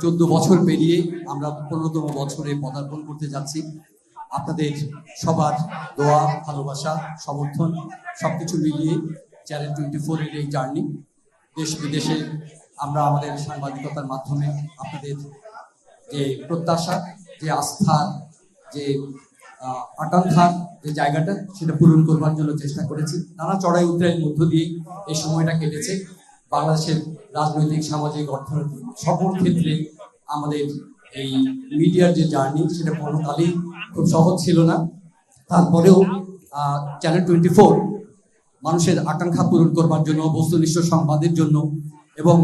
14 বছর পেরিয়ে আমরা 15তম বছরে পদার্পণ করতে যাচ্ছি। আপনাদের সবার দোয়া, ভালোবাসা, সমর্থন সবকিছু মিলিয়ে চ্যানেল 24 এর এই জার্নি দেশ বিদেশে আমরা আমাদের সাংবাদিকতার মাধ্যমে আপনাদের যে প্রত্যাশা, যে আস্থা, যে আকাঙ্ক্ষার যে জায়গাটা সেটা পূরণ করবার জন্য চেষ্টা করেছি। নানা চড়াই উতরাইয়ের মধ্য দিয়েই এই সময়টা কেটেছে। বাংলাদেশের রাজনৈতিক, সামাজিক, অর্থনৈতিক সকল ক্ষেত্রে আমাদের এই মিডিয়ার যে জার্নি সেটা কোনোকালেই খুব সহজ ছিল না। তারপরেও চ্যানেল 24 মানুষের আকাঙ্ক্ষা পূরণ করবার জন্য, বস্তুনিষ্ঠ সংবাদের জন্য এবং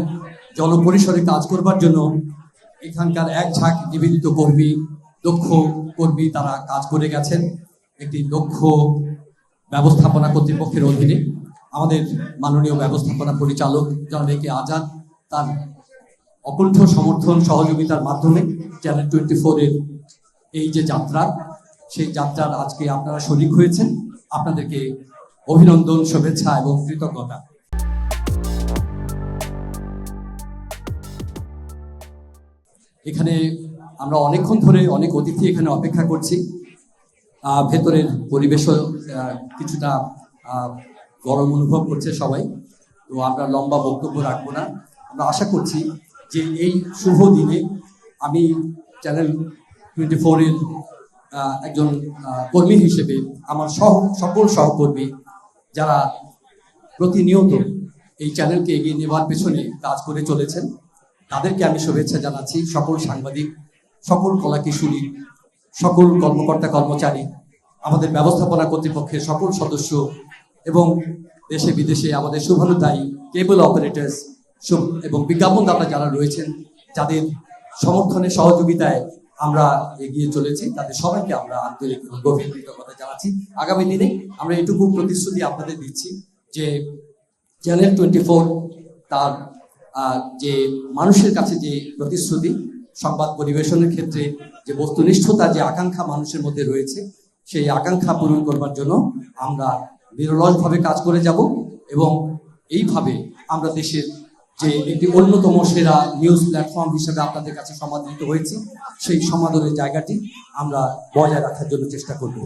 জনপরিসরে কাজ করবার জন্য এখানকার এক ঝাঁক নিবেদিত কর্মী, দক্ষ কর্মী তারা কাজ করে গেছেন। একটি দক্ষ ব্যবস্থাপনা কর্তৃপক্ষের অধীনে আমাদের মাননীয় ব্যবস্থাপনা পরিচালক জনাব এ কে আজাদ তার অকুণ্ঠ সমর্থন, সহযোগিতার মাধ্যমে চ্যানেল 24 এর এই যে যাত্রা, সেই যাত্রার আজকে আপনারা শরীক হয়েছেন। আপনাদেরকে অভিনন্দন, শুভেচ্ছা এবং কৃতজ্ঞতা। এখানে আমরা অনেকক্ষণ ধরে অনেক অতিথি এখানে অপেক্ষা করছি। ভেতরের পরিবেশও কিছুটা গরম অনুভব করছে সবাই, তো আমরা লম্বা বক্তব্য রাখবো না। আমরা আশা করছি যে এই শুভ দিনে আমি চ্যানেল 24 এর একজন কর্মী হিসেবে আমার সকল সহকর্মী যারা প্রতিনিয়ত এই চ্যানেলকে এগিয়ে নেওয়ার পেছনে কাজ করে চলেছেন তাদেরকে আমি শুভেচ্ছা জানাচ্ছি। সকল সাংবাদিক, সকল কলাকিশোরী, সকল কর্মকর্তা কর্মচারী, আমাদের ব্যবস্থাপনা কর্তৃপক্ষের সকল সদস্য এবং দেশে বিদেশে আমাদের শুভানুদায়ী কেবল অপারেটর্স এবং বিজ্ঞাপনদাতা যারা রয়েছেন, যাদের সমর্থনে সহযোগিতায় আমরা এগিয়ে চলেছি, তাদের সবাইকে আমরা আন্তরিক গভীর কৃতজ্ঞতা জানাচ্ছি। আগামী দিনে আমরা এটুকু প্রতিশ্রুতি আপনাদের দিচ্ছি যে চ্যানেল 24 তার যে মানুষের কাছে যে প্রতিশ্রুতি, সংবাদ পরিবেশনের ক্ষেত্রে যে বস্তুনিষ্ঠতা, যে আকাঙ্ক্ষা মানুষের মধ্যে রয়েছে, সেই আকাঙ্ক্ষা পূরণ করবার জন্য আমরা নিরলসভাবে কাজ করে যাব এবং এইভাবে আমরা দেশের যে একটি অন্যতম সেরা নিউজ প্ল্যাটফর্ম হিসেবে আপনাদের কাছে সমাদৃত হয়েছি, সেই সমাদরের জায়গাটি আমরা বজায় রাখার জন্য চেষ্টা করব।